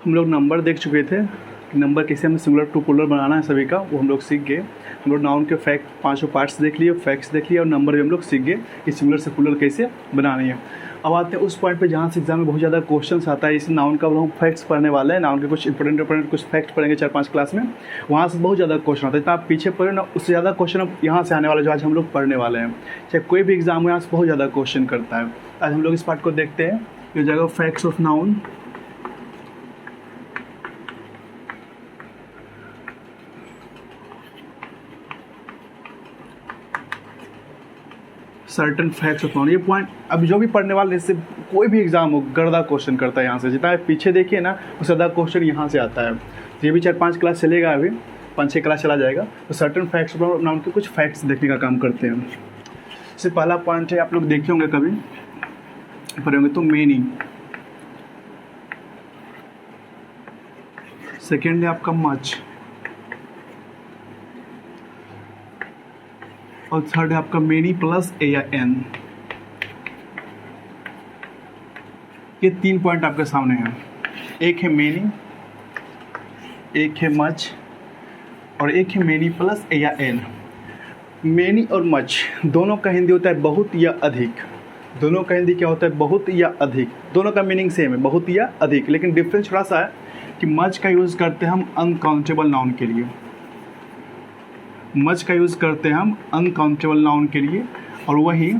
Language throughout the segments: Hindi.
हम लोग नंबर देख चुके थे कि नंबर कैसे हमें सिंगुलर टू पोलर बनाना है सभी का, वो हम लोग सीख गए। हम लोग नाउन के फैक्ट पांचों पार्ट्स देख लिए, फैक्ट्स देख लिए और नंबर भी हम लोग सीख गए कि सिंगुलर से पोलर कैसे बनानी है। अब आते हैं उस पॉइंट पे जहाँ से एग्जाम में बहुत ज़्यादा क्वेश्चंस आता है। इस नाउन का हम फैक्ट्स पढ़ने वाले हैं, नाउन के कुछ इंपॉर्टेंट कुछ फैक्ट पढ़ेंगे 4-5 क्लास में, वहाँ से बहुत ज़्यादा क्वेश्चन आता है। तो आप पीछे पढ़े ना, उससे ज़्यादा क्वेश्चन अब यहाँ से आने वाले जो आज हम लोग पढ़ने वाले हैं। चाहे कोई भी एग्जाम में यहाँ से बहुत ज़्यादा क्वेश्चन करता है। आज हम लोग इस पार्ट को देखते हैं। ये जगह facts of noun. Certain facts of noun, ये पॉइंट अब जो भी पढ़ने वाले, इससे कोई भी एग्जाम हो गर्दा क्वेश्चन करता है यहाँ से। जितना पीछे देखिए ना, उससे ज़्यादा क्वेश्चन यहाँ से आता है। ये भी 4-5 क्लास चलेगा, अभी 5-6 क्लास चला जाएगा। तो सर्टन फैक्ट्स ऑफ नाउन के कुछ फैक्ट्स देखने का काम करते हैं। इससे पहला पॉइंट है, आप लोग देखे होंगे कभी पढ़े होंगे तो मेनी। सेकेंड है आपका मच और थर्ड है आपका मेनी प्लस ए या एन। ये 3 पॉइंट आपके सामने हैं। एक है मेनी, एक है मच और एक है मेनी प्लस ए या एन। मेनी और मच दोनों का हिंदी होता है बहुत या अधिक। दोनों का हिंदी क्या होता है? बहुत या अधिक। दोनों का मीनिंग सेम है, बहुत या अधिक, लेकिन डिफरेंस थोड़ा सा है कि मच का यूज़ करते हैं हम अनकाउंटेबल नाउन के लिए। मच का यूज़ करते हैं हम अनकाउंटेबल नाउन के लिए और वही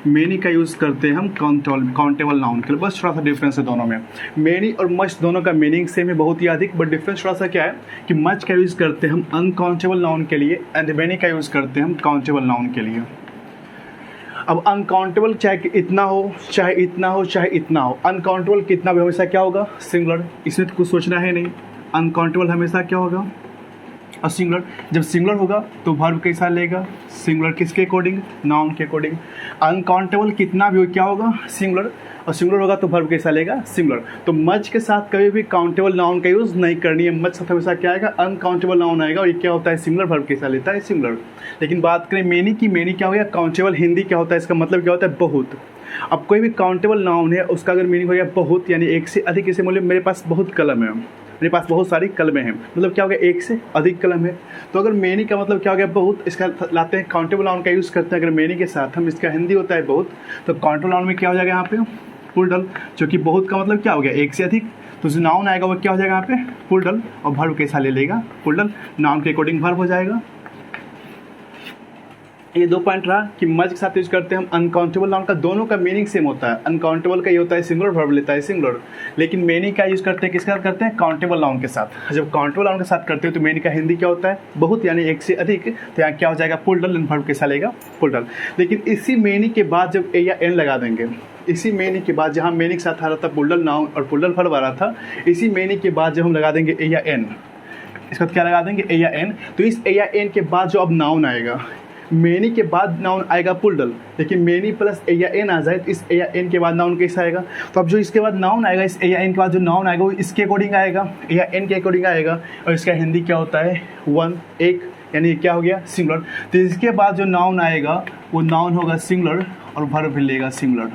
मेनी का यूज़ करते हैं हम काउंटेबल नाउन के लिए। बस थोड़ा सा डिफरेंस है दोनों में। मेनी और मच दोनों का मीनिंग सेम है, बहुत ही अधिक, बट डिफरेंस थोड़ा सा क्या है कि मच का यूज़ करते हैं हम अनकाउंटेबल नाउन के लिए एंड मेनी का यूज़ करते हैं हम काउंटेबल नाउन के लिए। अब अनकाउंटेबल चाहे इतना हो, चाहे इतना हो, चाहे इतना हो, अनकाउंटेबल कितना भी हमेशा क्या होगा? सिंगुलर। इसमें तो कुछ सोचना है नहीं। अनकाउंटेबल हमेशा क्या होगा? और सिंगुलर। जब सिंगुलर होगा तो वर्ब कैसा लेगा? सिंगुलर। किसके अकॉर्डिंग? नाउन के अकॉर्डिंग। अनकाउंटेबल कितना भी हो क्या होगा? सिंगुलर। और सिंगुलर होगा तो वर्ब कैसा लेगा? सिंगुलर। तो मच के साथ कभी भी काउंटेबल नाउन का यूज़ नहीं करनी है। मच साथ हमेशा क्या आएगा? अनकाउंटेबल नाउन आएगा और ये क्या होता है? सिंगुलर। वर्ब कैसा लेता है? सिंगुलर। लेकिन बात करें मेनी की, मेनी क्या हो गया? काउंटेबल। हिंदी क्या होता है इसका मतलब? क्या होता है? बहुत। अब कोई भी काउंटेबल नाउन है उसका अगर मीनिंग हो गया बहुत, यानी एक से अधिक। इसे बोले मेरे पास बहुत कलम है, मेरे पास बहुत सारी कलमें हैं, मतलब क्या हो गया? एक से अधिक कलम है। तो अगर मेनी का मतलब क्या हो गया? बहुत। इसका लाते हैं काउंटेबल नाउन का यूज़ करते हैं अगर मेनी के साथ हम, इसका हिंदी होता है बहुत, तो काउंटेबल नाउन में क्या हो जाएगा यहाँ पे? पुलडल। जो कि बहुत का मतलब क्या हो गया? एक से अधिक। तो जो नाउन आएगा वो क्या हो जाएगा यहाँ पे? पुलडल। और वर्ब कैसा ले लेगा? पुलडल। नाउन के अकॉर्डिंग वर्ब हो जाएगा। ये 2 पॉइंट रहा कि मच के साथ यूज करते हैं हम अनकाउंटेबल नाउन का। दोनों का मीनिंग सेम होता है। अनकाउंटेबल का ये होता है सिंगुलर, वर्ब लेता है सिंगुलर। लेकिन मेनी का यूज करते हैं किसके साथ करते हैं? काउंटेबल नाउन के साथ। जब काउंटेबल नाउन के साथ करते हो तो मेनी का हिंदी क्या होता है? बहुत, यानी एक से अधिक। तो यहाँ क्या हो जाएगा? पुलडल। वर्ब कैसा लेगा? पुलडल। लेकिन इसी मेनी के बाद जब ए या एन लगा देंगे, इसी मेनी के बाद जहाँ मेनी के साथ आ रहा था पुलडल नाउन और पुलडल वर्ब आ रहा था, इसी मेनी के बाद जब हम लगा देंगे ए या एन, इसका क्या लगा देंगे? ए या एन। तो इस ए या एन के बाद जो अब नाउन आएगा, मेनी के बाद नाउन आएगा पुलडल, लेकिन मेनी प्लस ए या एन आ जाए तो इस ए या एन के बाद नाउन कैसा आएगा? तो अब जो इसके बाद नाउन आएगा, इस ए या एन के बाद जो नाउन आएगा वो इसके अकॉर्डिंग आएगा, ए या एन के अकॉर्डिंग आएगा। और इसका हिंदी क्या होता है? वन, एक, यानी क्या हो गया? सिंगुलर। तो इसके बाद जो नाउन आएगा वो नाउन होगा सिंगुलर और वर्ब भी लेगा सिंगुलर।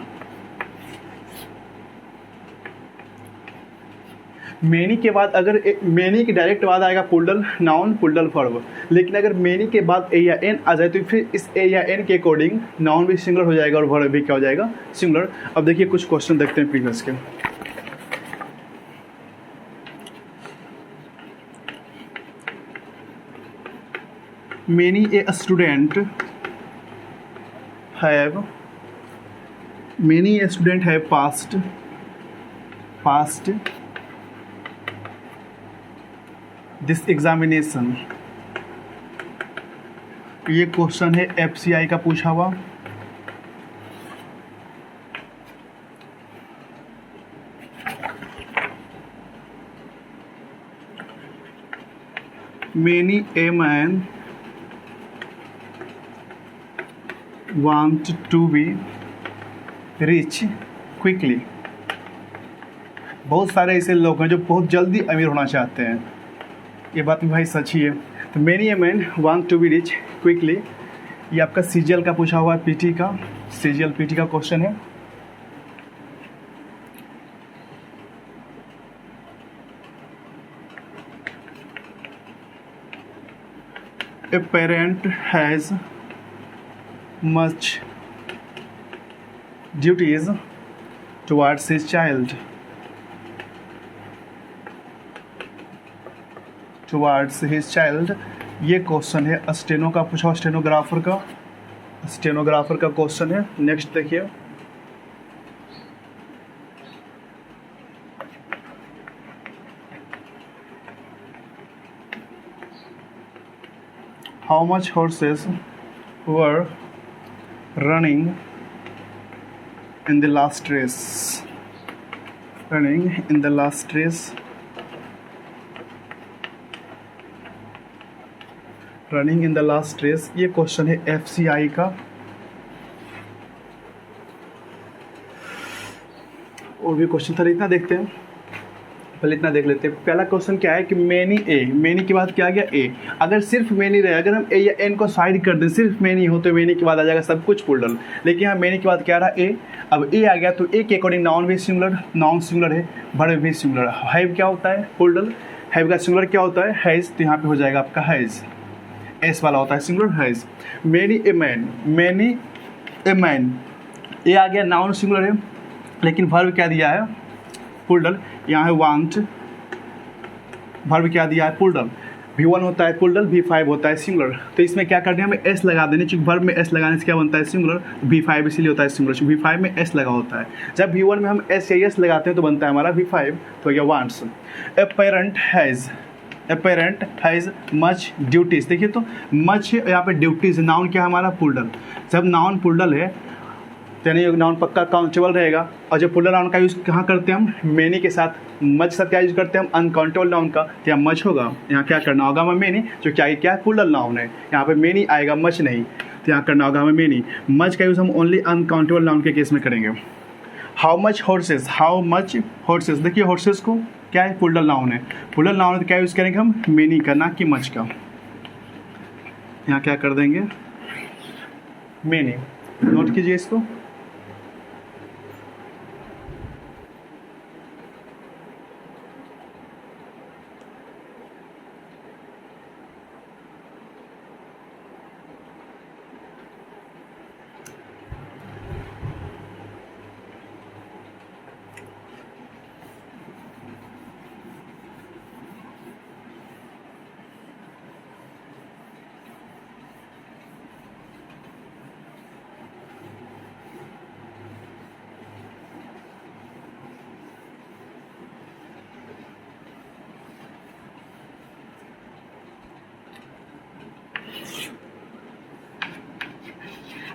मेनी के बाद अगर मेनी के डायरेक्ट बाद आएगा पुलडल नाउन, पुलडल वर्ब। लेकिन अगर मेनी के बाद ए या एन आ जाए तो फिर इस ए या एन के अकॉर्डिंग नाउन भी सिंगुलर हो जाएगा और वर्ब भी क्या हो जाएगा? सिंगुलर। अब देखिए कुछ क्वेश्चन देखते हैं प्रीवियस के। Many a student have, many a student have past this examination. ये क्वेश्चन है FCI का पूछा हुआ। Many a man want to be rich quickly। बहुत सारे ऐसे लोग हैं जो बहुत जल्दी अमीर होना चाहते हैं। ये बात भी भाई सच ही है। तो many a man want to be rich quickly, ये आपका CGL का पूछा हुआ है, PT का, CGL PT का क्वेश्चन है। A parent has much duties towards his child, towards his child. ये क्वेश्चन है स्टेनो का पूछा, स्टेनोग्राफर का क्वेश्चन है। नेक्स्ट देखिए, how much horses were running in the last race, running in the last race, running in the last race. ये क्वेश्चन है FCI का। और भी क्वेश्चन था, इतना देखते हैं, पहले इतना देख लेते हैं। पहला क्वेश्चन क्या है कि मैनी ए, मैनी के बाद क्या आ गया ए। अगर सिर्फ मैनी रहे, अगर हम ए या एन को साइड कर दें, सिर्फ मैनी हो तो मैनी के बाद आ जाएगा सब कुछ पुल्डल। लेकिन यहाँ मैनी के बाद क्या रहा ए। अब ए आ गया तो ए के अकॉर्डिंग नाउन भी सिंगुलर, नाउन सिंगुलर है, वर्ब भी सिंगुलर। हैव क्या होता है पुल्डल, हैव का सिंगुलर क्या होता है हैज़, तो यहाँ पे हो जाएगा आपका हैज़, एस वाला होता है singular has. Many a man, many a man, ये आ गया नाउन सिंगुलर है लेकिन वर्ब क्या दिया है पुल्डल। यहाँ है वांट, वर्ब क्या दिया है पुल्डल। V1 होता है पुल्डल, V5 होता है सिंगुलर। तो इसमें क्या करना है, हमें S लगा देने, क्योंकि वर्ब में S लगाने से क्या बनता है सिंगुलर, V5 इसीलिए होता है सिंगुलर, V5 में S लगा होता है। जब V1 में हम S या S लगाते हैं तो बनता है हमारा V5, तो गया wants. A parent has, A parent has much duties. देखिए तो मच यहाँ पे ड्यूटीज़, नाउन क्या है हमारा पुल्डल। जब नाउन पुल्डल है तो यानी नाउन पक्का काउंटेबल रहेगा। और जब पुल्डल नाउन का यूज़ कहाँ करते हैं हम, मैनी के साथ। मच साथ क्या यूज़ करते हैं हम, अनकाउंटेबल नाउन का। तो यहाँ मच होगा, यहाँ क्या करना होगा हमें मैनी, जो क्या है पुल्डल नाउन है, यहाँ पे मैनी आएगा मच नहीं, तो यहाँ करना होगा हमें मैनी। मच का यूज़ हम ओनली अनकाउंटेबल नाउन के केस में करेंगे। How much horses, how much horses, देखिए हॉर्सेस को क्या है पुल्डल नाउन है, पुल्डल नाउन है तो क्या यूज़ करेंगे हम, मैनी का, ना कि मच का। यहाँ क्या कर देंगे मैनी, नोट कीजिए इसको।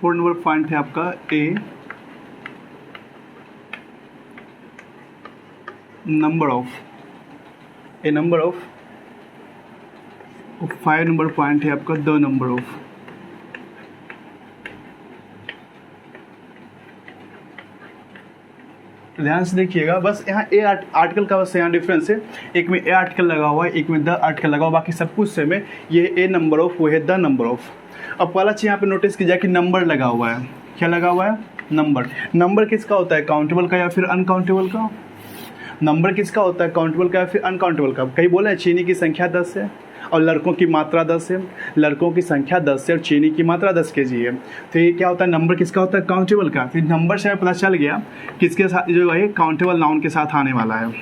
फोर नंबर पॉइंट है आपका a, number of, a number of. 5 number point है आपका द नंबर ऑफ। ध्यान से देखिएगा, बस यहाँ ए आर्टिकल का बस यहाँ डिफरेंस है, एक में ए आर्टिकल लगा हुआ है, एक में द आर्टिकल लगा हुआ, बाकी सब कुछ सेम है। ये ए नंबर ऑफ, वो है द नंबर ऑफ। अब पहला चीज़ यहाँ पे नोटिस कीजिए कि नंबर लगा हुआ है, क्या लगा हुआ है नंबर। नंबर किसका होता है, काउंटेबल का या फिर अनकाउंटेबल का। नंबर किसका होता है, काउंटेबल का या फिर अनकाउंटेबल का। कहीं बोला है चीनी की संख्या 10 है और लड़कों की मात्रा 10 है, लड़कों की संख्या 10 है और चीनी की मात्रा 10 kg है। तो ये क्या होता है, नंबर किसका होता है, काउंटेबल का। फिर नंबर से हमें पता चल गया किसके साथ, जो है काउंटेबल नाउन के साथ आने वाला है।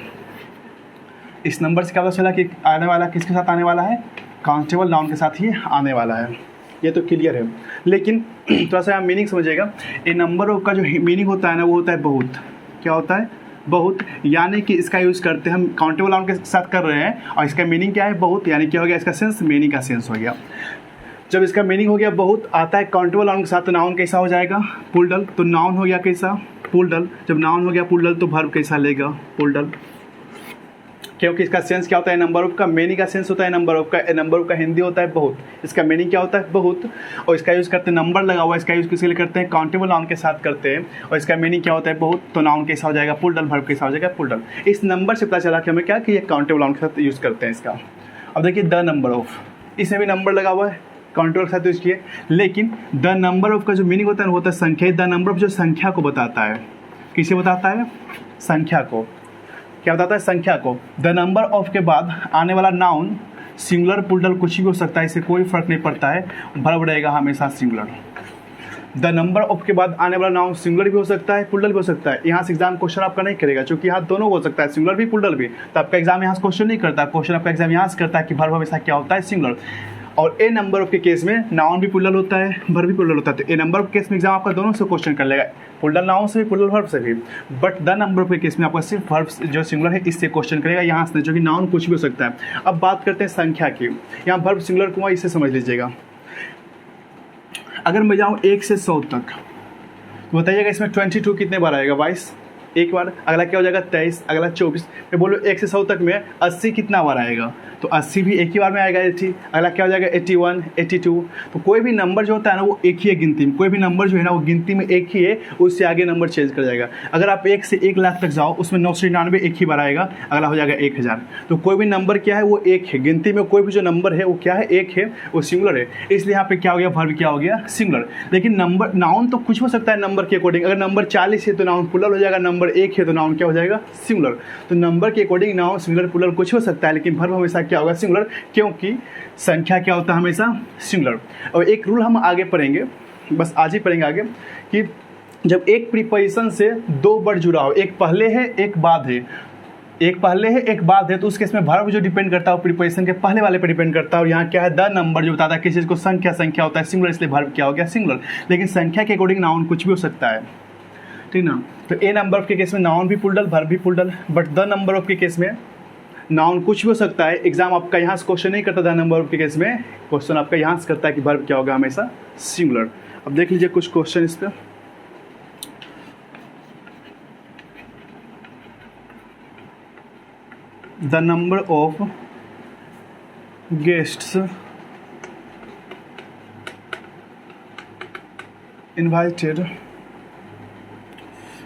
इस नंबर से क्या पता चला कि आने वाला किसके साथ आने वाला है, काउंटेबल नाउन के साथ ही आने वाला है। ये तो क्लियर है, लेकिन थोड़ा सा यहाँ मीनिंग समझिएगा। ए नंबर ऑफ का जो मीनिंग होता है ना, वो होता है बहुत। क्या होता है, बहुत। यानी कि इसका यूज़ करते हैं हम, काउंटेबल नाउन के साथ कर रहे हैं और इसका मीनिंग क्या है, बहुत। यानी क्या हो गया, इसका सेंस मीनिंग का सेंस हो गया। जब इसका मीनिंग हो गया बहुत, आता है काउंटेबल नाउन के साथ, तो नाउन कैसा हो जाएगा, पुल्डल। तो नाउन हो गया कैसा, पुल्डल। जब नाउन हो गया पुल्डल तो वर्ब कैसा लेगा, पुल्डल। क्योंकि इसका सेंस क्या होता है, नंबर ऑफ का। मेनी का सेंस होता है नंबर ऑफ का, नंबर ऑफ का हिंदी होता है बहुत, इसका मीनिंग क्या होता है, बहुत। और इसका यूज़ करते हैं, नंबर लगा हुआ है, इसका यूज़ किसके लिए करते हैं, काउंटेबल नाउन के साथ करते हैं। और इसका मीनिंग क्या होता है, बहुत। तो नाउन कैसा हो जाएगा, पुल्डल। वर्ब कैसा हो जाएगा, पुल्डल। इस नंबर से पता चला कि हमें क्या, कि ये काउंटेबल नाउन के साथ यूज़ करते हैं इसका। अब देखिए द नंबर ऑफ, इसमें भी नंबर लगा हुआ है, काउंटेबल के साथ यूज़ किए। लेकिन द नंबर ऑफ का जो मीनिंग होता है वो होता है संख्या। द नंबर ऑफ जो संख्या को बताता है, किसे बताता है, संख्या को। क्या बताता है, संख्या को। द नंबर ऑफ के बाद आने वाला नाउन सिंगुलर पुल्डल कुछ भी हो सकता है, इससे कोई फर्क नहीं पड़ता है, वर्ब रहेगा हमेशा सिंगुलर। द नंबर ऑफ के बाद आने वाला नाउन सिंगुलर भी हो सकता है, पुल्डल भी हो सकता है। यहाँ से एग्जाम क्वेश्चन आपका नहीं करेगा, क्योंकि यहाँ दोनों हो सकता है, सिंगुलर भी पुल्डल भी। तो आपका एग्जाम यहाँ से क्वेश्चन नहीं करता, क्वेश्चन आपका एग्जाम यहाँ से करता है कि वर्ब हमेशा क्या होता है, सिंगुलर। और ए नंबर ऑफ के केस में नाउन भी पुल्डल होता है, वर्ब भी पुल्डल होता है। तो ए नंबर ऑफ केस में एग्जाम आपका दोनों से क्वेश्चन कर लेगा, पुल्डल नाउन से भी, पुल्डल वर्ब से भी। बट द नंबर ऑफ के केस में आपका सिर्फ वर्ब जो सिंगुलर है इससे क्वेश्चन करेगा, यहाँ से, जो कि नाउन कुछ भी हो सकता है। अब बात करते हैं संख्या की। यहाँ वर्ब सिंगुलर को इसे समझ लीजिएगा। अगर मैं जाऊँ 1 से 100 तक, तो बताइएगा इसमें 22 कितने बार आएगा, 22 एक बार। अगला क्या हो जाएगा 23, अगला 24। मैं बोलो 1 से 100 तक में 80 कितना बार आएगा, तो 80 भी एक ही बार में आएगा 80। अगला क्या हो जाएगा 81, 82। तो कोई भी नंबर जो होता है ना वो एक ही है गिनती में, कोई भी नंबर जो है ना वो गिनती में एक ही है, उससे आगे नंबर चेंज कर जाएगा। अगर आप 1 से 1 लाख तक जाओ, उसमें 999 एक ही बार आएगा, अगला हो जाएगा 1000। तो कोई भी नंबर क्या है वो एक है, गिनती में कोई भी जो नंबर है वो क्या है, एक है, वो सिंगुलर है। इसलिए यहाँ पे क्या हो गया, वर्ब क्या हो गया, सिंगुलर। लेकिन नंबर नाउन तो कुछ हो सकता है नंबर के अकॉर्डिंग। अगर नंबर 40 है तो नाउन पुल्डल हो जाएगा, नंबर 1 है तो नाउन क्या हो जाएगा, सिंगुलर। तो नंबर के अकॉर्डिंग नाउन सिंगुलर पुल्डल कुछ हो सकता है, लेकिन वर्ब हमेशा क्या होगा, सिंगुलर, क्योंकि संख्या क्या होता है, हमेशा सिंगुलर। और एक रूल हम आगे पढ़ेंगे, बस आज ही पढ़ेंगे आगे, कि जब एक प्रीपोजिशन से 2 वर्ड जुड़ा हो, एक पहले है एक बाद है, एक पहले है एक बाद है, तो उस केस में वर्ब जो डिपेंड करता है वो प्रीपोजिशन के पहले वाले पर डिपेंड करता है। और यहाँ क्या है, द नंबर जो बताता है किसी चीज़ को, संख्या होता है सिंगुलर, इसलिए वर्ब क्या हो गया, सिंगुलर। लेकिन संख्या के अकॉर्डिंग नाउन कुछ भी हो सकता है, ठीक ना। तो ए नंबर ऑफ के केस में नाउन भी पुल्डल, वर्ब भी पुल्डल। बट द नंबर ऑफ के केस में नाउन कुछ भी हो सकता है। एग्जाम आपका यहाँ से क्वेश्चन नहीं करता द नंबर ऑफ के केस में, क्वेश्चन आपका यहाँ से करता है कि वर्ब क्या होगा, हमेशा सिंगुलर। अब देख लीजिए कुछ क्वेश्चन इस पर। The number of guests invited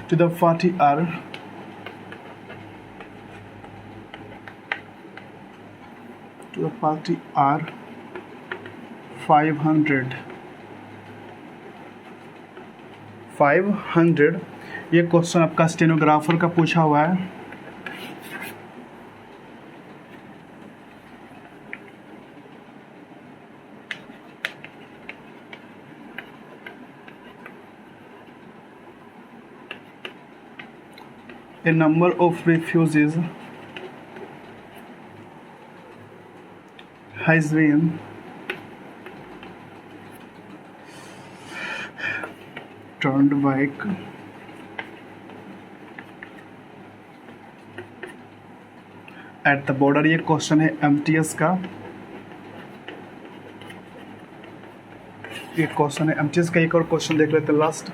to the party are 500। 500 ये क्वेश्चन आपका स्टेनोग्राफर का पूछा हुआ है। A number of refugees has been turned back at the border। ये क्वेश्चन है MTS का, ये क्वेश्चन है MTS का। एक और क्वेश्चन देख लेते हैं last.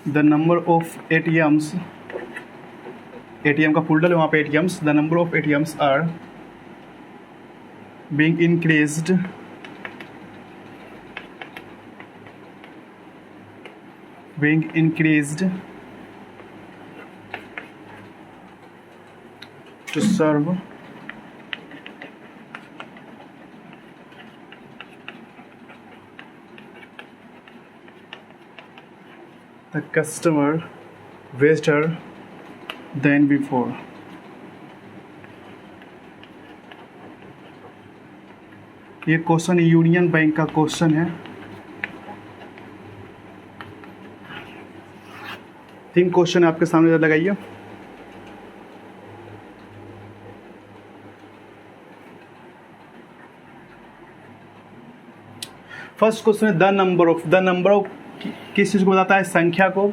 The number of ATMs, ATM का पुल्डल है वहाँ पे ATMs, the number of ATMs are being increased to serve the customer better than before। ये क्वेश्चन यूनियन बैंक का क्वेश्चन है। 3 क्वेश्चन आपके सामने लगाइए। फर्स्ट क्वेश्चन है द नंबर ऑफ किस चीज़ को बताता है, संख्या को।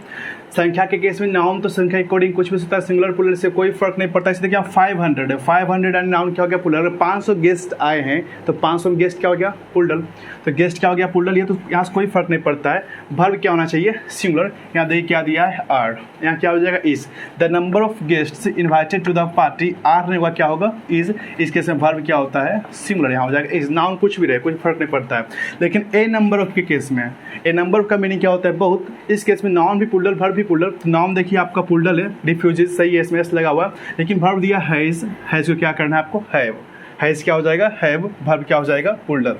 संख्या के केस में नाउन तो संख्या के अकॉर्डिंग कुछ भी सकता है, सिंगुलर पुल्डल से कोई फर्क नहीं पड़ता। इसलिए क्या 500 है, 500 एंड नाउन क्या हो गया, पुल्डल। अगर 500 गेस्ट आए हैं तो 500 गेस्ट क्या हो गया, पुल्डल। तो गेस्ट क्या हो गया, पुल्डल। ये तो यहाँ से कोई फर्क नहीं पड़ता है। वर्ब क्या होना चाहिए, सिंगुलर। यहाँ देखिए क्या दिया है, आर। यहाँ क्या हो जाएगा, is. The number of guests invited to the party, are ने हुआ क्या होगा, इज। इस केस में वर्ब क्या होता है, सिंगुलर। यहाँ हो जाएगा इज। नाउन कुछ भी रहे, कोई फर्क नहीं पड़ता है। लेकिन ए नंबर ऑफ के केस में, ए नंबर ऑफ का मीनिंग क्या होता है, बहुत। इस केस में नाउन भी पुल्डल, वर्ब भी पुल्डल। नाउन देखिए आपका पुल्डल है, रिफ्यूजीज सही है, इसमें एस लगा हुआ। लेकिन वर्ब दिया हैज, हैज को क्या करना है आपको, हैव। हैज क्या हो जाएगा, हैव। वर्ब क्या हो जाएगा, पुल्डल।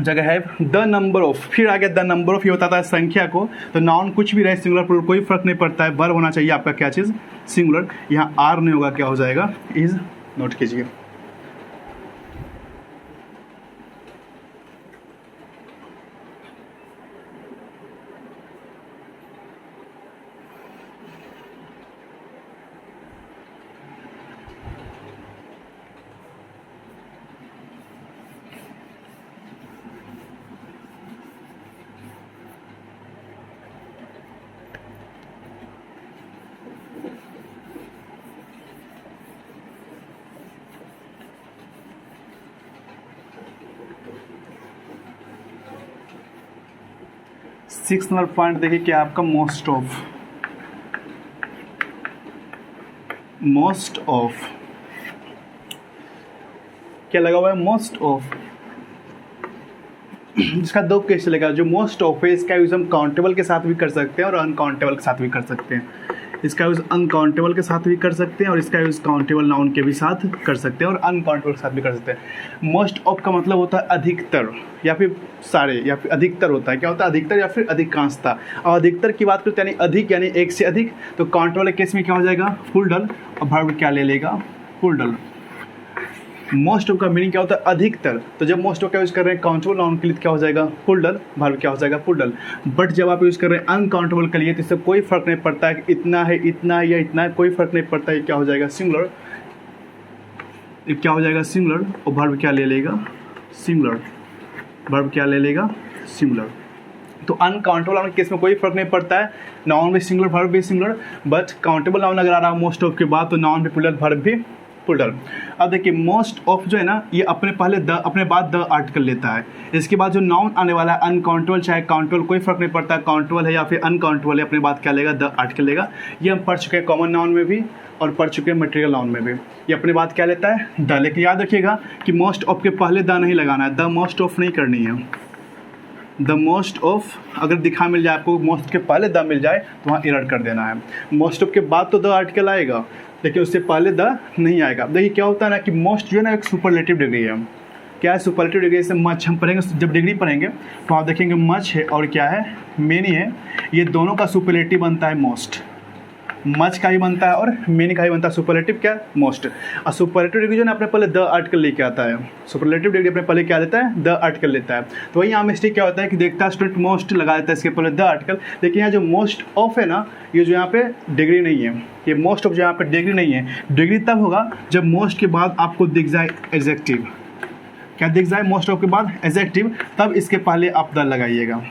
जगह है द नंबर ऑफ, फिर आगे द नंबर ऑफ, ये बताता है संख्या को। तो नाउन कुछ भी रहे, सिंगुलर प्लूरल कोई फर्क नहीं पड़ता है, वर्ब होना चाहिए आपका क्या चीज़, सिंगुलर। यहाँ आर नहीं होगा, क्या हो जाएगा, इज। नोट कीजिए। सिक्स नंबर पॉइंट देखिए क्या आपका, मोस्ट ऑफ। मोस्ट ऑफ क्या लगा हुआ है, मोस्ट ऑफ। इसका दो केस चलेगा। जो मोस्ट ऑफ है इसका यूज हम काउंटेबल के साथ भी कर सकते हैं और अनकाउंटेबल के साथ भी कर सकते हैं। इसका यूज़ अनकाउंटेबल के साथ भी कर सकते हैं और इसका यूज़ काउंटेबल नाउन के भी साथ कर सकते हैं और अनकाउंटेबल के साथ भी कर सकते हैं। मोस्ट ऑफ का मतलब होता है अधिकतर या फिर सारे या फिर अधिकतर होता है। क्या होता है, अधिकतर या फिर अधिकांशता। और अधिकतर की बात करते हैं यानी अधिक, यानी एक से अधिक, तो काउंटेबल केस में क्या हो जाएगा, फुल डल। और वर्ब क्या ले लेगा, फुल डल। मोस्ट ऑफ का मीनिंग क्या होता है, अधिकतर। तो जब मोस्ट ऑफ का यूज़ कर रहे हैं काउंटेबल नाउन के लिए क्या हो जाएगा, फुल डल। वर्ब क्या हो जाएगा, फुल डल। बट जब आप यूज़ कर रहे हैं अनकाउंटेबल के लिए तो इससे कोई फर्क नहीं पड़ता है कि इतना है, इतना है या इतना है, कोई फर्क नहीं पड़ता है। क्या हो जाएगा, सिंगुलर। क्या हो जाएगा, सिंगुलर। और वर्ब क्या ले लेगा, सिंगुलर। वर्ब क्या ले लेगा, सिंगुलर। तो अनकाउंटेबल नाउन केस में कोई फर्क नहीं पड़ता है, नाउन भी सिंगुलर, वर्ब भी सिंगुलर। बट काउंटेबल नाउन अगर आ रहा है मोस्ट ऑफ के बाद तो नाउन भी प्लूरल, वर्ब भी प्लूरल। अब देखिए मोस्ट ऑफ जो है ना, ये अपने पहले द, अपने बाद द आर्टिकल लेता है। इसके बाद जो नाउन आने वाला है अनकाउंटेबल चाहे काउंटेबल कोई फर्क नहीं पड़ता, काउंटेबल है या फिर अनकाउंटेबल है, अपने बाद क्या लेगा, द आर्टिकल लेगा। ये हम पढ़ चुके हैं कॉमन नाउन में भी और पढ़ चुके हैं मटेरियल नाउन में भी। ये अपने बाद क्या लेता है, द। लेकिन याद रखिएगा कि मोस्ट ऑफ के पहले द नहीं लगाना है, द मोस्ट ऑफ नहीं करनी है। द मोस्ट ऑफ अगर दिखा मिल जाए आपको, मोस्ट के पहले द मिल जाए तो वहाँ एरर कर देना है। मोस्ट ऑफ के बाद तो द आर्टिकल आएगा लेकिन उससे पहले द नहीं आएगा। देखिए क्या होता है ना कि मोस्ट जो है ना एक सुपरलेटिव डिग्री है। क्या है सुपरलेटिव डिग्री, जैसे मच हम पढ़ेंगे, जब डिग्री पढ़ेंगे तो आप देखेंगे मच है और क्या है, मेनी है। ये दोनों का सुपरलेटिव बनता है मोस्ट। मच का ही बनता है और मेनी का ही बनता है सुपरलेटिव क्या, मोस्ट। और सुपरलेटिव डिग्री जो है अपने पहले द आर्टिकल लेके आता है। सुपरलेटिव डिग्री अपने पहले क्या लेता है, द आर्टिकल लेता है। तो वही यहाँ मिस्टेक क्या होता है कि देखता है स्टूडेंट मोस्ट लगा देता है इसके पहले द आर्टिकल, लेकिन यहाँ जो मोस्ट ऑफ है ना, ये जो यहाँ पे डिग्री नहीं है, ये मोस्ट ऑफ जो यहाँ पे डिग्री नहीं है। डिग्री तब होगा जब मोस्ट के बाद आपको दिख जाए एडजेक्टिव। क्या दिख जाए, मोस्ट ऑफ के बाद एडजेक्टिव, तब इसके पहले आप द लगाइएगा।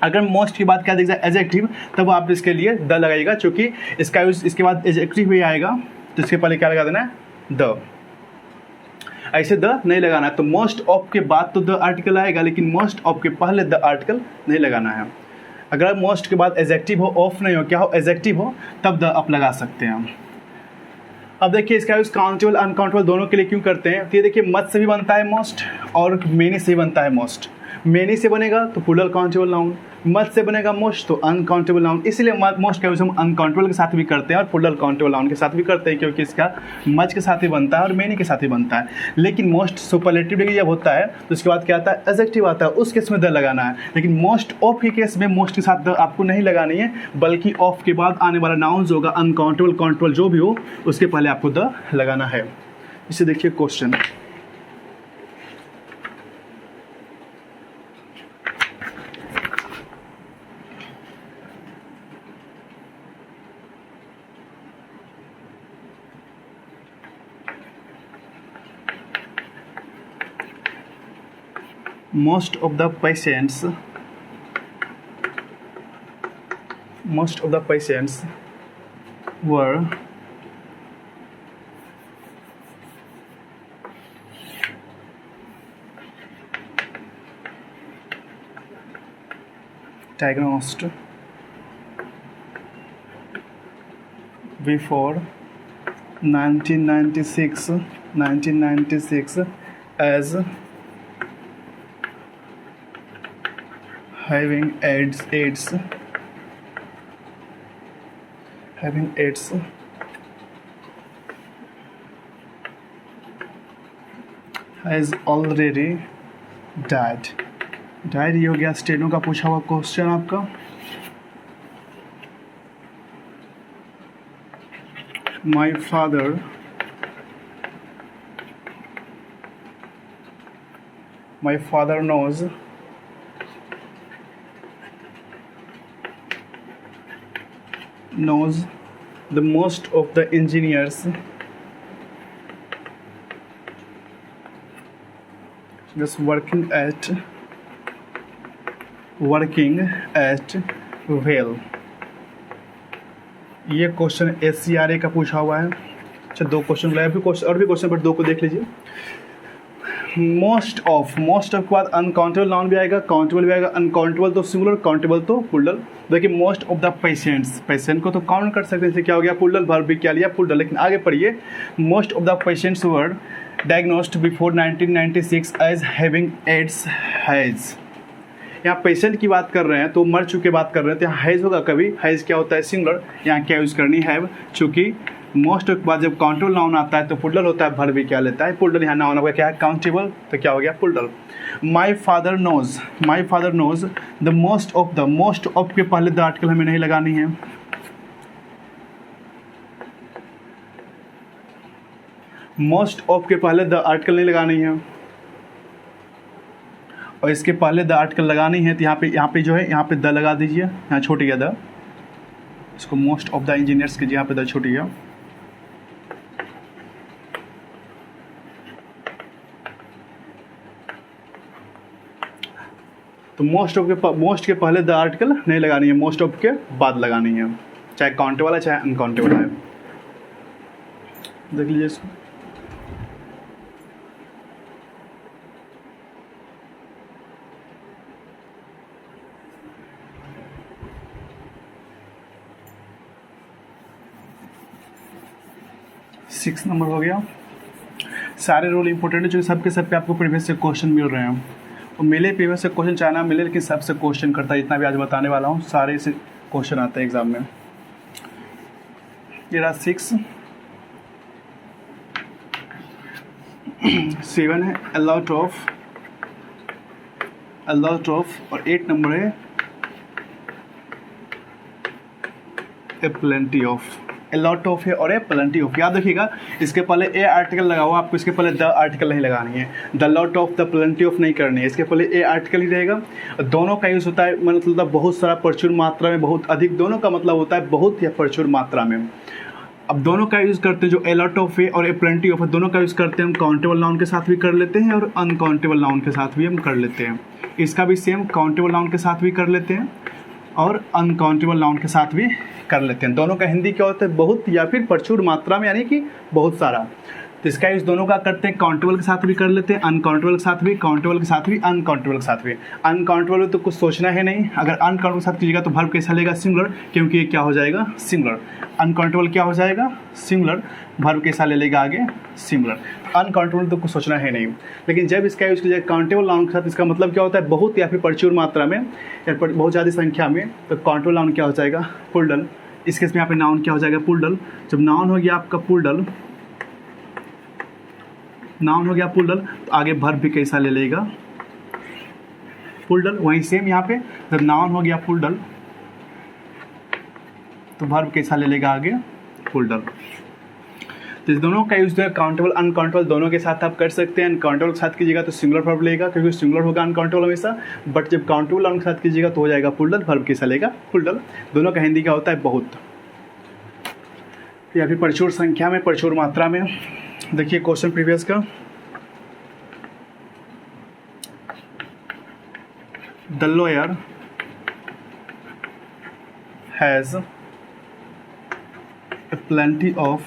अगर मोस्ट की बात क्या दिख जाए एडजेक्टिव, तब आप इसके लिए द लगाइएगा, क्योंकि इसका यूज इसके बाद एडजेक्टिव भी आएगा तो इसके पहले क्या लगा देना है, द। ऐसे द नहीं लगाना है। तो मोस्ट ऑफ के बाद तो द आर्टिकल आएगा लेकिन मोस्ट ऑफ के पहले द आर्टिकल नहीं लगाना है। अगर मोस्ट के बाद एडजेक्टिव हो, ऑफ नहीं हो, क्या हो, एडजेक्टिव हो, तब द आप लगा सकते हैं हम। अब देखिए इसका यूज काउंटेबल अनकाउंटेबल दोनों के लिए क्यों करते हैं। तो ये देखिए मच से भी बनता है मोस्ट और मेनी से भी बनता है मोस्ट। मेनी से बनेगा तो प्लूरल काउंटेबल नाउन, मच से बनेगा मोस्ट तो अनकाउंटेबल नाउन। इसलिए मोस्ट का यूज हम अनकाउंटेबल के साथ भी करते हैं और प्लूरल काउंटेबल नाउन के साथ भी करते हैं, क्योंकि इसका मच के साथ ही बनता है और मेनी के साथ ही बनता है। लेकिन मोस्ट सुपरलेटिव डिग्री जब होता है तो उसके बाद क्या आता है, एडजेक्टिव आता है, उस केस में द लगाना है। लेकिन मोस्ट ऑफ के केस में मोस्ट के साथ द आपको नहीं लगानी है, बल्कि ऑफ के बाद आने वाला नाउन्स होगा अनकाउंटेबल काउंटेबल जो भी हो, उसके पहले आपको द लगाना है। इसे देखिए question, most of the patients were diagnosed before 1996 as having AIDS has already dad. Dad ये हो गया स्टेनो का पूछा हुआ क्वेश्चन आपका। My father knows the most of the engineers just working at well। ये क्वेश्चन SCRA का पूछा हुआ है। अच्छा, दो क्वेश्चन बुलाया, फिर क्वेश्चन और भी क्वेश्चन, बट दो को देख लीजिए। मोस्ट ऑफ के बाद अनकाउंटेबल नाउन भी आएगा, काउंटेबल भी आएगा। अनकाउंटेबल तो सिंगुलर, काउंटेबल तो प्लूरल। देखिए most of the patients, patient को तो काउंट कर सकते हैं, इसे क्या हो गया प्लूरल, वर्ब भी क्या लिया प्लूरल। लेकिन आगे पढ़िए, most of the patients were diagnosed before 1996 as having AIDS has. यहाँ पेशेंट की बात कर रहे हैं तो मर चुके बात कर रहे हैं, तो यहाँ हैज़ होगा कभी। हैज़ क्या होता है सिंगुलर, यहाँ क्या यूज़ करनी हैव। चूँकि मोस्ट के बाद जब काउंटेबल नाउन आता है तो प्लूरल होता है, वर्ब भी क्या लेता है प्लूरल। यहाँ नाउन होगा क्या है काउंटेबल, तो क्या हो गया plural. My father knows the most of के पहले द आर्टिकल हमें नहीं लगानी है। मोस्ट ऑफ के पहले द आर्टिकल नहीं लगानी है, और इसके पहले द आर्टिकल लगानी है, तो यहाँ पे जो है यहाँ पे द लगा दीजिए, यहाँ छोटी है द, इसको मोस्ट ऑफ द इंजीनियर्स कीजिए, यहाँ पे द छोटी है। तो मोस्ट के पहले द आर्टिकल नहीं लगानी है, मोस्ट ऑफ के बाद लगानी है, चाहे काउंटेबल है चाहे अनकाउंटेबल है। देख लीजिए इसको। सिक्स नंबर हो गया। सारे रोल इंपॉर्टेंट है, जो सबके सब पे आपको प्रीवियस से क्वेश्चन मिल रहे हैं। और मिले प्रीवियस से क्वेश्चन चाहे ना मिले, लेकिन सबसे क्वेश्चन करता है। जितना भी आज बताने वाला हूँ सारे से क्वेश्चन आते हैं एग्जाम में। ये रहा 6। 7 है a lot of, और 8 नंबर है a plenty of। A lot of है और ए प्लेंटी ऑफ। याद रखिएगा, इसके पहले ए आर्टिकल लगा हुआ, आपको इसके पहले द आर्टिकल नहीं लगानी है। The lot of the plenty of नहीं करनी है, इसके पहले ए आर्टिकल ही रहेगा। दोनों का यूज़ होता है मतलब बहुत सारा, प्रचुर मात्रा में, बहुत अधिक। दोनों का मतलब होता है बहुत या प्रचुर मात्रा में। अब दोनों का यूज़ करते हैं, जो ए लॉट ऑफ है और ए प्लेंटी ऑफ है, दोनों का यूज़ करते हैं हम काउंटेबल नाउन के साथ भी कर लेते हैं और अनकाउंटेबल नाउन के साथ भी हम कर लेते हैं। इसका भी सेम काउंटेबल नाउन के साथ भी कर लेते हैं और अनकाउंटेबल नाउन के साथ भी कर लेते हैं। दोनों का हिंदी क्या होता है, बहुत या फिर प्रचुर मात्रा में, यानी कि बहुत सारा। तो इसका यूज़ दोनों का करते हैं, काउंटेबल के साथ भी कर लेते हैं, अनकाउंटेबल के साथ भी, काउंटेबल के साथ भी, अनकाउंटेबल के साथ भी। अनकाउंटेबल तो कुछ सोचना है नहीं, अगर अनकाउंटेबल के साथ कीजिएगा तो वर्ब कैसा लेगा सिंगुलर, क्योंकि ये क्या हो जाएगा सिंगुलर। अनकाउंटेबल क्या हो जाएगा सिंगुलर, वर्ब कैसा ले लेगा आगे सिंगुलर। अनकाउंटेबल तो कुछ सोचना है नहीं। लेकिन जब इसका यूज़ कीजिएगा काउंटेबल नाउन के साथ, इसका मतलब क्या होता है बहुत या फिर प्रचुर मात्रा में या बहुत ज़्यादा संख्या में, तो काउंटेबल नाउन क्या हो जाएगा प्लूरल। इस केस में यहाँ पे नाउन क्या हो जाएगा प्लूरल। जब नाउन हो गया आपका प्लूरल, नाउन हो गया प्लूरल, तो आगे वर्ब भी कैसा ले लेगा प्लूरल। वहीं सेम यहाँ पे जब नाउन हो गया प्लूरल तो वर्ब कैसा ले लेगा आगे प्लूरल। तो दोनों का यूज जो है काउंटेबल अनकाउंटेबल दोनों के साथ आप कर सकते हैं। अनकाउंटेबल के साथ कीजिएगा तो सिंगुलर वर्ब लेगा, क्योंकि सिंगुलर होगा अनकाउंटेबल हमेशा। बट जब काउंटेबल नाउन के साथ कीजिएगा तो हो जाएगा प्लूरल, वर्ब कैसा लेगा प्लूरल। दोनों का हिंदी क्या होता है बहुत, या फिर प्रचुर संख्या में, प्रचुर मात्रा में। देखिए क्वेश्चन प्रीवियस का, the lawyer has a plenty of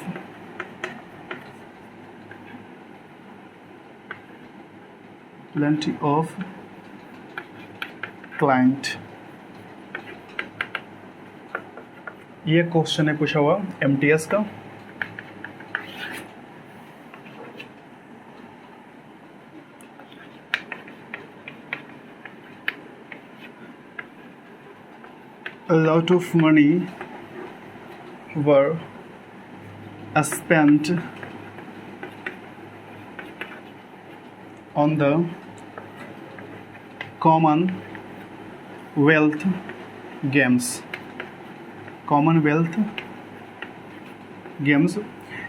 client। ये क्वेश्चन है पूछा हुआ MTS का। A lot of money were spent on the Commonwealth games, Commonwealth games,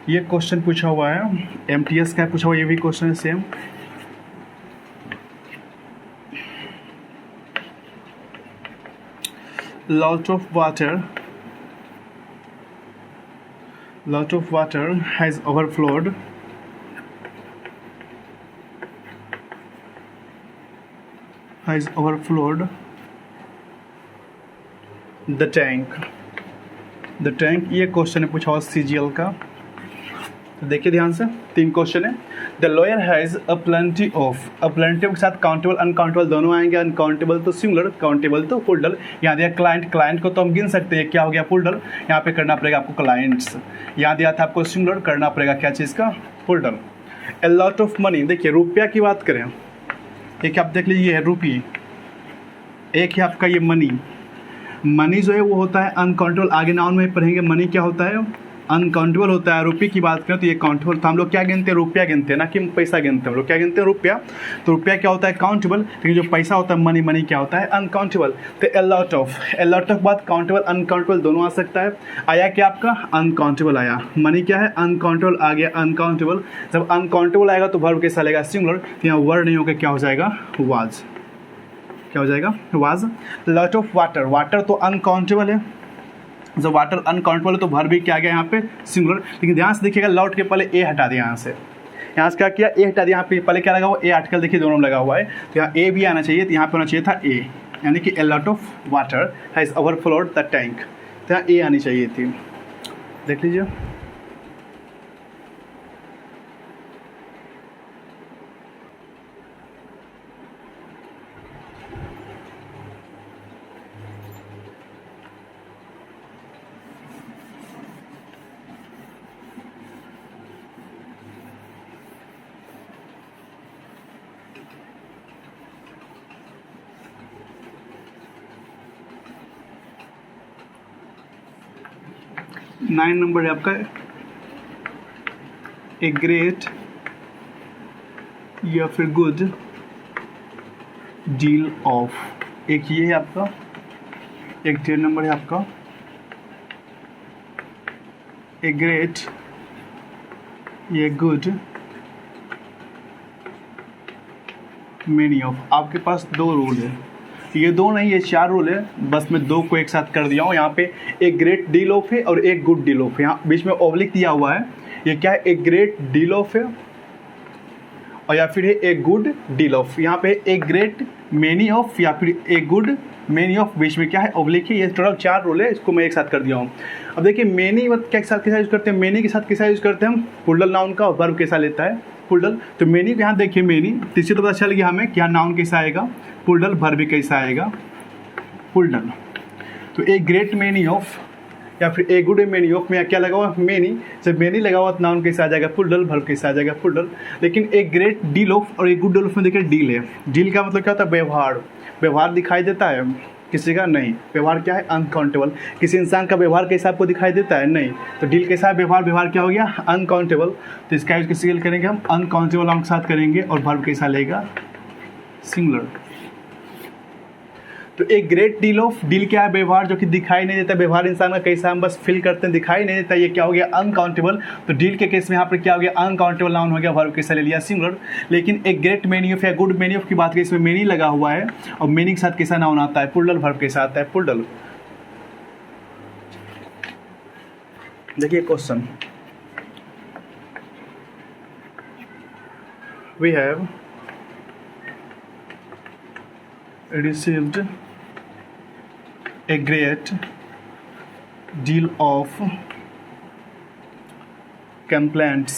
ये क्वेश्चन पूछा हुआ है, एमटीएस का पूछा हुआ, ये भी क्वेश्चन है same. lot of water has overflowed the tank, ये क्वेश्चन है पूछा हुआ सीजीएल का। तो देखिए ध्यान से, 3 क्वेश्चन है। The lawyer has a plenty of, के साथ काउंटेबल अनकाउंटेबल दोनों आएंगे, अनकाउंटेबल तो सिंगुलर, काउंटेबल तो प्लूरल। यहाँ दिया क्लाइंट को तो हम गिन सकते हैं, क्या हो गया प्लूरल, यहाँ पे करना पड़ेगा आपको क्लाइंट्स। यहाँ दिया था आपको सिंगुलर, करना पड़ेगा क्या चीज़ का, plural. A lot of money, देखिए रुपया की बात करें, एक आप देख लीजिए रुपये, एक है आपका ये मनी जो है वो होता है अनकाउंटेबल, आगे नाउन में पढ़ेंगे मनी क्या होता है, अनकाउंटेबल होता है। रुपये की बात करें तो ये काउंटेबल, तो हम लोग क्या गिनते हैं, रुपया गिनते हैं ना कि पैसा गिनते हैं, हम लोग क्या गिनते हैं, रुपया। तो रुपया क्या होता है, काउंटेबल, लेकिन जो पैसा होता है मनी क्या होता है, अनकाउंटेबल। तो ए लॉट ऑफ बात काउंटेबल अनकाउंटेबल दोनों आ सकता है। आया क्या आपका, अनकाउंटेबल आया, मनी क्या है अनकाउंटेबल, आ गया अनकाउंटेबल। जब अनकाउंटेबल आएगा तो वर्ब कैसा लगेगा, सिंगुलर, तो यहाँ वर्ड नहीं होगा, क्या हो जाएगा, वाज, क्या हो जाएगा, वाज। लॉट ऑफ वाटर तो अनकाउंटेबल है, जब वाटर अनकाउंटेबल है तो वर्ब भी क्या आ गया यहाँ पे, सिंगुलर। लेकिन ध्यान से देखिएगा, लॉट के पहले ए हटा दिया, यहाँ से क्या किया, ए हटा दिया, यहाँ पे पहले क्या लगा हुआ, ए आर्टिकल देखिए दोनों में लगा हुआ है, तो यहाँ ए भी आना चाहिए, तो यहाँ पे होना चाहिए था ए, यानी कि a lot of water has overflowed the tank, तो यहाँ ए आनी चाहिए थी, देख लीजिए। नाइन नंबर है आपका, ए ग्रेट या फिर गुड डील ऑफ, एक ये है आपका, एक 10 नंबर है आपका, ए ग्रेट ये गुड मेनी ऑफ। आपके पास 2 रूल है, ये 2 नहीं, ये 4 रूल है, बस मैं 2 को एक साथ कर दिया हूँ। यहाँ पे एक ग्रेट डील ऑफ है और एक गुड डील ऑफ है, यहाँ बीच में ओब्लिक दिया हुआ है, ये क्या है, एक ग्रेट डील ऑफ है और या फिर है एक गुड डील ऑफ। यहाँ पे एक ग्रेट मेनी ऑफ या फिर एक गुड मेनी ऑफ, बीच में क्या है, ओब्लिक है। ये टोटल 4 रूल है, इसको मैं एक साथ कर दिया हूँ। अब देखिए मेनी क्या के साथ कैसा यूज करते हैं, मेनी के साथ कैसा यूज करते हैं हम, प्लूरल नाउन का, और वर्ब कैसा लेता है, प्लूरल। तो मेनी यहाँ देखिए, मेनी तीसरी तो पता चल गया हमें क्या नाउन कैसा आएगा, प्लूरल, वर्ब भी कैसा आएगा, प्लूरल। तो एक ग्रेट मेनी ऑफ या फिर ए गुड मेनी ऑफ में क्या लगा हुआ, मेनी। जब मेनी लगा हुआ तो नाउन कैसा आ जाएगा, प्लूरल, वर्ब कैसा आ जाएगा, प्लूरल। लेकिन एक ग्रेट डील ऑफ और एक गुड डील ऑफ में देखिए डील है, डील का मतलब क्या होता है, व्यवहार दिखाई देता है किसी का, नहीं। व्यवहार क्या है, अनकाउंटेबल। किसी इंसान का व्यवहार कैसा आपको दिखाई देता है, नहीं। तो डील कैसा है, व्यवहार क्या हो गया, अनकाउंटेबल। तो इसका यूज किसी करेंगे हम, अनकाउंटेबल नाउन के साथ करेंगे, और वर्ब कैसा लेगा, सिंगुलर। तो एक ग्रेट डील ऑफ, डील क्या है, व्यवहार जो कि दिखाई नहीं देता, व्यवहार इंसान का कैसा हम बस फील करते हैं, दिखाई नहीं देता, ये क्या हो गया, अनकाउंटेबल। तो डील के केस में यहाँ पर क्या हो गया, अनकाउंटेबल नाउन हो गया, वर्ब कैसा ले लिया, सिंगुलर। लेकिन एक ग्रेट मेनी ऑफ या गुड मेनी ऑफ की बात करें, इसमें मेनी लगा हुआ है और मेनी के साथ कैसा नाउन आता है, प्लूरल, वर्ब कैसा आता है, प्लूरल। देखिए question, we have received a great deal of complaints,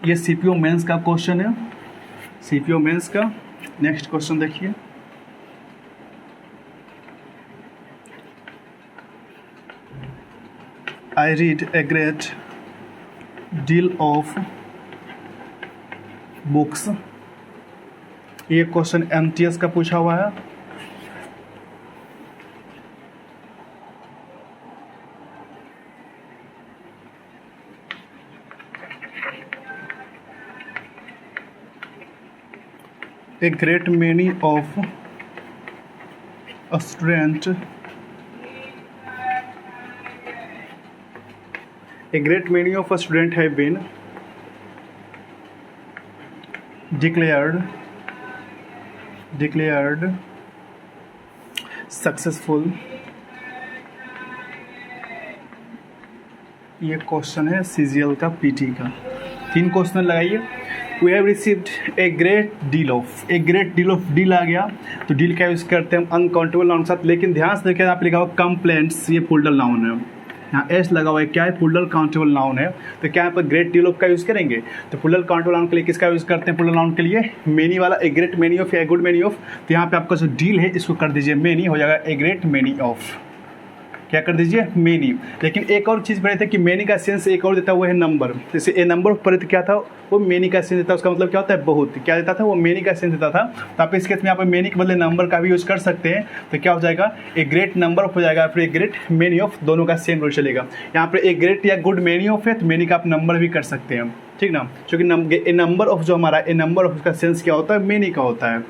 ये सीपीओ मेंस का क्वेश्चन है, सीपीओ मेंस का। नेक्स्ट क्वेश्चन देखिए, I read a great deal of books, ये क्वेश्चन एमटीएस का पूछा हुआ है। A great many of student, a great many of a student have been declared successful। ये क्वेश्चन है सीजीएल का पीटी का। 3 क्वेश्चन लगाइए। We have received a great deal of, a great deal of, deal आ गया तो डील का यूज़ करते हैं हम अनकाउंटेबल नाउन के साथ, लेकिन ध्यान से देखिए यहाँ पे लिखा हुआ कंप्लेंट्स, ये प्लूरल नाउन है, यहाँ एस लगा हुआ है, क्या है प्लूरल काउंटेबल नाउन है, तो क्या यहाँ पर ग्रेट डील ऑफ का यूज़ करेंगे। तो प्लूरल काउंटेबल नाउन के लिए किसका यूज़ करते हैं, प्लूरल नाउन के लिए मेनी वाला, ए ग्रेट मेनी ऑफ या ए गुड मेनी ऑफ। तो यहाँ पे आपका जो डील है इसको कर दीजिए मेनी, हो जाएगा ए ग्रेट मेनी ऑफ, क्या कर दीजिए मेनी। लेकिन एक और चीज़ पढ़े थे कि मेनी का सेंस एक और देता है वो है नंबर, जैसे ए नंबर ऑफ पढ़े थे क्या था वो मेनी का सेंस देता है, उसका मतलब क्या होता है बहुत, क्या देता था वो मेनी का सेंस देता था। तो आप इस केस में यहाँ पर मेनी के बदले नंबर का भी यूज़ कर सकते हैं, तो क्या हो जाएगा ए ग्रेट नंबर ऑफ हो जाएगा, फिर ए ग्रेट मेनी ऑफ, दोनों का सेम रूल चलेगा। यहाँ पर ए ग्रेट या गुड मेनी ऑफ है तो मेनी का आप नंबर भी कर सकते हैं, ठीक ना, क्योंकि ए नंबर ऑफ जो हमारा ए नंबर ऑफ का सेंस क्या होता है मेनी का होता है।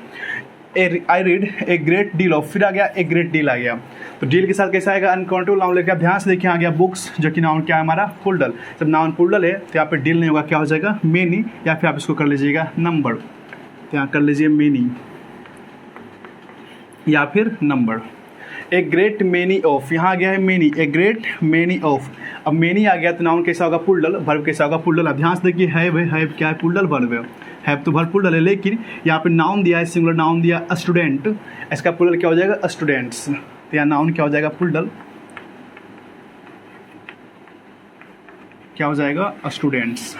I read A great deal of, फिर आ गया ए ग्रेट डील आ गया, तो डील के साथ कैसा आएगा अनकाउंटेबल नाउन लेके। आप ध्यान से देखिए आ गया बुक्स, जो कि नाउन क्या है हमारा प्लूरल। जब नाउन प्लूरल है तो यहाँ पे डील नहीं होगा, क्या हो जाएगा मेनी, या फिर आप इसको कर लीजिएगा नंबर, तो यहाँ कर लीजिए मेनी या फिर number. A great many of, यहाँ आ गया है many, A great many of. अब मेनी आ गया तो नाउन कैसा होगा प्लूरल, वर्ब कैसा होगा प्लूरल। अब ध्यान से देखिए हैव है, हैव क्या है प्लूरल वर्ब है, हैव तो वर्ब प्लूरल है, लेकिन यहाँ पे नाउन दिया है सिंगुलर नाउन दिया स्टूडेंट, इसका प्लूरल क्या हो जाएगा स्टूडेंट्स, तो यहाँ नाउन क्या हो जाएगा प्लूरल, क्या हो जाएगा students.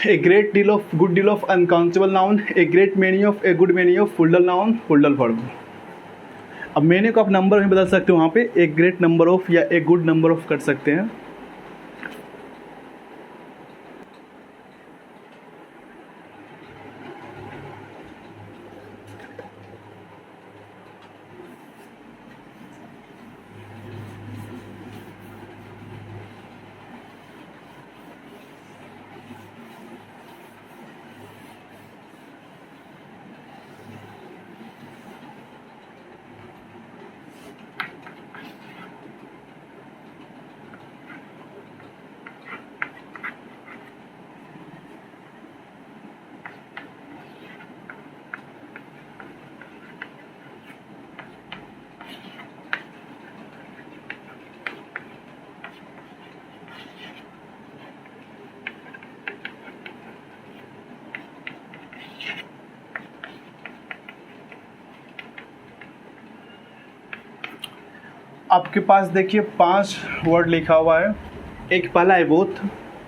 A great deal of, good deal of uncountable noun, a great many of, a good many of, plural noun plural verb. अब मेनी को आप नंबर में बदल सकते हो, वहाँ पे ए ग्रेट नंबर ऑफ या ए गुड नंबर ऑफ कर सकते हैं। आपके पास देखिए 5 वर्ड लिखा हुआ है, एक पहला है both,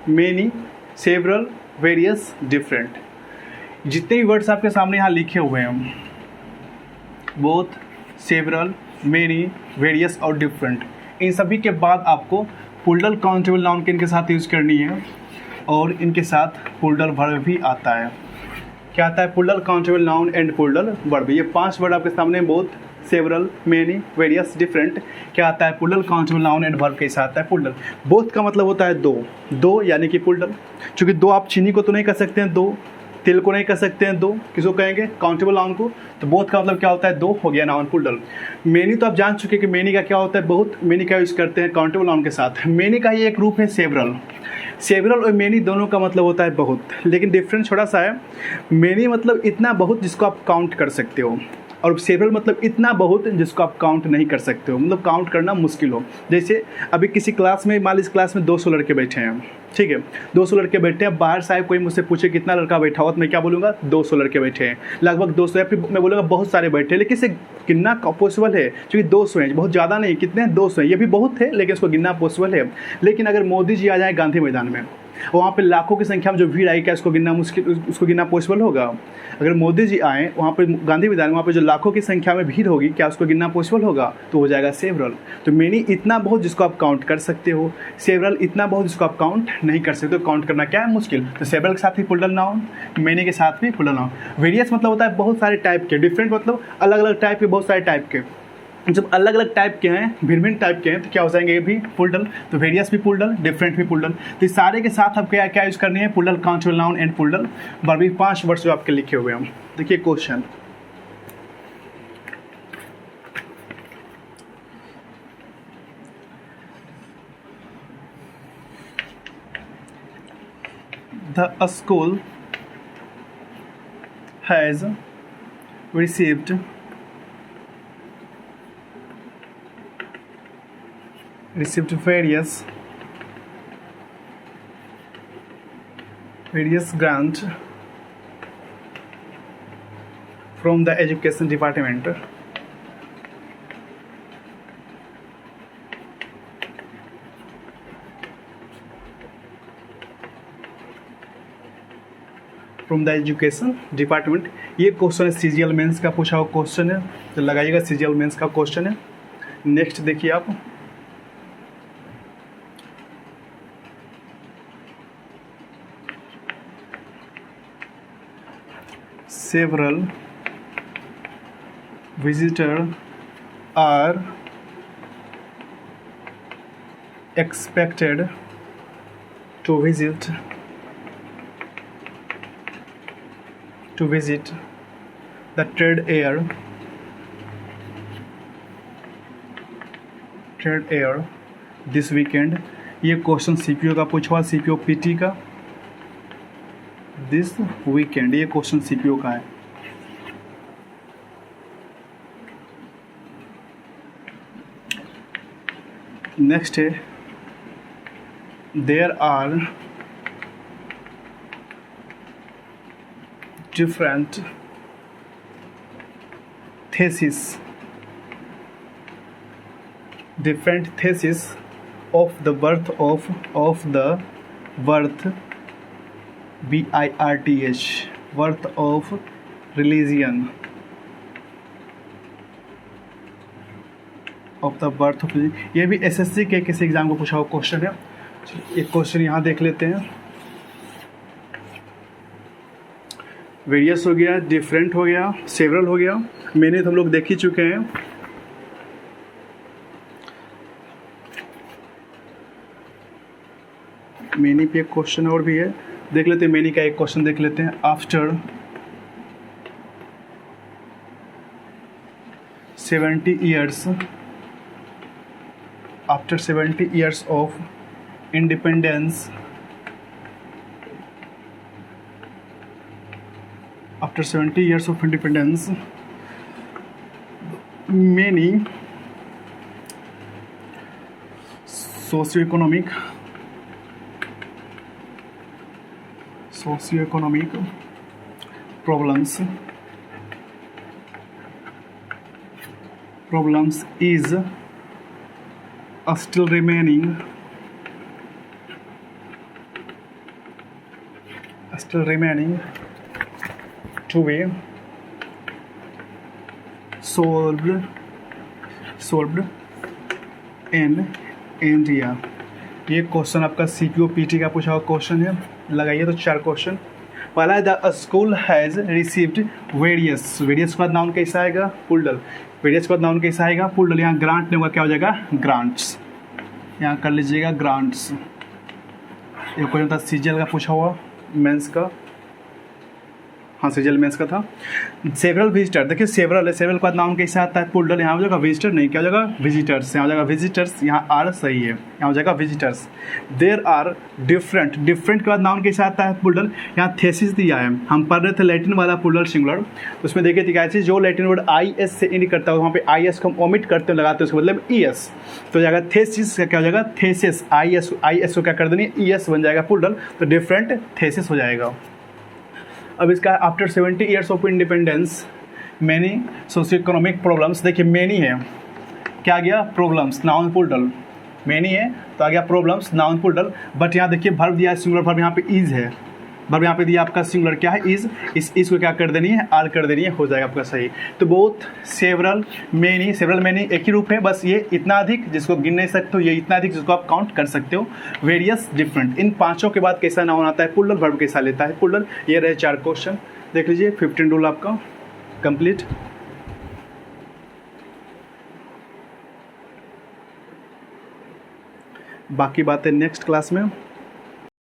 many, several, various, different. जितने भी वर्ड्स आपके सामने यहाँ लिखे हुए हैं, बोथ, सेवरल, मेनी, वेरियस और डिफरेंट, इन सभी के बाद आपको प्लूरल काउंटेबल नाउन के इनके साथ यूज़ करनी है, और इनके साथ प्लूरल वर्ब भी आता है। क्या आता है plural countable noun and plural verb. ये 5 वर्ड आपके सामने, both, several, many, various, different, क्या आता है plural countable noun and verb कैसा आता है प्लूरल। बोथ का मतलब होता है दो यानी कि प्लूरल, क्योंकि दो आप चीनी को तो नहीं कर सकते हैं, दो तिल को नहीं कर सकते हैं, दो किसको कहेंगे काउंटेबल नाउन को, तो बोथ का मतलब क्या होता है दो, हो गया नाउन प्लूरल। मेनी तो आप जान चुके कि मेनी का क्या होता है बहुत, मेनी का यूज़ करते हैं काउंटेबल नाउन के साथ। मेनी का ही एक रूप है सेवरल, सेवरल और मेनी दोनों का मतलब होता है बहुत, लेकिन डिफरेंस थोड़ा सा है। मेनी मतलब इतना बहुत जिसको आप काउंट कर सकते हो, और सेवरल मतलब इतना बहुत जिसको आप काउंट नहीं कर सकते हो, मतलब काउंट करना मुश्किल हो। जैसे अभी किसी क्लास में, मान लीजिए क्लास में 200 लड़के बैठे हैं, ठीक है 200 लड़के बैठे हैं, बाहर साहब कोई मुझसे पूछे कितना लड़का बैठा हुआ, तो मैं क्या बोलूँगा 200 लड़के बैठे हैं, लगभग 200, या फिर मैं बोलूँगा बहुत सारे बैठे हैं, लेकिन इसे गिनना पॉसिबल है क्योंकि 200 हैं, बहुत ज़्यादा नहीं, कितने हैं 200 हैं, ये भी बहुत है लेकिन इसको गिनना पॉसिबल है। लेकिन अगर मोदी जी आ जाए गांधी मैदान में, वहाँ पे लाखों की संख्या में जो भीड़ आई, क्या उसको गिनना मुश्किल, उसको गिनना पॉसिबल होगा। अगर मोदी जी आए वहाँ पे गांधी मैदान में, वहाँ पे जो लाखों की संख्या में भीड़ होगी, क्या उसको गिनना पॉसिबल होगा, तो हो जाएगा सेवरल। तो मेनी इतना बहुत जिसको आप काउंट कर सकते हो, सेवरल इतना बहुत जिसको आप काउंट नहीं कर सकते, तो काउंट करना क्या है मुश्किल। तो सेवरल के साथ भी प्लूरल नाउन, मेनी के साथ भी प्लूरल नाउन। वेरियस मतलब होता है बहुत सारे टाइप के, डिफरेंट मतलब अलग अलग टाइप के, बहुत सारे टाइप के, जब अलग अलग टाइप के हैं, भिन्न भिन्न टाइप के हैं, तो क्या हो जाएंगे ये भी पुल्डल, तो वेरियस भी पुल्डल, डिफरेंट भी पुल्डल। तो इस सारे के साथ अब क्या क्या यूज़ करनी है, plural, countable noun and plural. बर्बी 5 वर्ड जो आपके लिखे हुए हैं। देखिए question, the school has received various grant from the education department ये क्वेश्चन है सीजीएल मेंस का पूछा हुआ क्वेश्चन है, तो लगाइएगा सीजीएल मेंस का क्वेश्चन है। नेक्स्ट देखिए आप, several visitors are expected to visit the trade air this weekend। ये क्वेश्चन सीपीओ का पूछा हुआ, सीपीओ पीटी का, दिस वीकेंड, ये क्वेश्चन सीपीओ का है। नेक्स्ट है, there are different thesis of the birth BIRTH birth of religion of the birth of religion। ये भी एसएससी के किसी एग्जाम को पूछा हुआ क्वेश्चन है। एक क्वेश्चन यहाँ देख लेते हैं, वेरियस हो गया, डिफरेंट हो गया, सेवरल हो गया, मैंने तो हम लोग देख ही चुके हैं। मैनी पे एक क्वेश्चन और भी है, देख लेते हैं। मैनी का एक क्वेश्चन देख लेते हैं। After 70 years of independence, many socioeconomic problems is still remaining to be solved in India। ये क्वेश्चन आपका सीपीओ पीटी का पूछा हुआ क्वेश्चन है। लगाइए तो 4 क्वेश्चन। पहला है, the school has received various के बाद नाउन कैसा आएगा, पुल्डल। वेरियस के बाद नाउन कैसा आएगा, पुल्डल। यहाँ ग्रांट नहीं होगा, क्या हो जाएगा, ग्रांट्स। यहाँ कर लीजिएगा ग्रांट्स। ये क्वेश्चन था सीजीएल का पूछा हुआ, मेंस का, हाँ सीजीएल मेंस का था। सेवरल विजिटर, देखिए सेवरल है, सेवरल के बाद नाउन कैसे आता है, पुल्डल। यहाँ हो जाएगा विजिटर, नहीं क्या हो जाएगा, विजिटर्स। यहाँ हो जाएगा विजिटर्स, यहाँ आर सही है, यहाँ हो जाएगा विजिटर्स। देयर आर डिफरेंट के बाद नाउन कैसे आता है, पुल्डल। यहाँ थेसिस दिया है, हम पढ़ रहे थे लैटिन वाला पुल्डल सिंगुलर, तो उसमें देखिए कैसे जो लैटिन वर्ड IS से इंड करता है, वहाँ पे IS को हम ओमिट करते हैं, लगाते हैं, उसका मतलब ES, तो जाएगा थेसिस का क्या हो जाएगा, थेसिस। IS को क्या कर देनी, ES बन जाएगा पुल्डल, तो डिफरेंट थेसिस हो जाएगा। अब इसका after 70 years of independence many socio economic problems, देखिए मैनी है, क्या आ गया, प्रॉब्लम्स, नाउन पुल्डल। मैनी है तो आ गया प्रॉब्लम्स, नाउन पुल्डल। बट यहाँ देखिए वर्ब दिया है सिंगुलर वर्ब, यहाँ पे इज है, वर्ब यहाँ पे दिया आपका सिंगुलर क्या है, इज। इस को क्या कर देनी है, आर कर देनी है, हो जाएगा आपका सही। तो बोथ सेवरल मैनी एक ही रूप है, बस ये इतना अधिक जिसको गिन नहीं सकते हो, ये इतना अधिक जिसको आप काउंट कर सकते हो। वेरियस, डिफरेंट, इन पांचों के बाद कैसा नाउन आता है, पुल्डल। वर्ब कैसा लेता है, पुल्डल। ये रहे 4 क्वेश्चन, देख लीजिए। 15 रूल आपका कंप्लीट। बाकी बातें नेक्स्ट क्लास में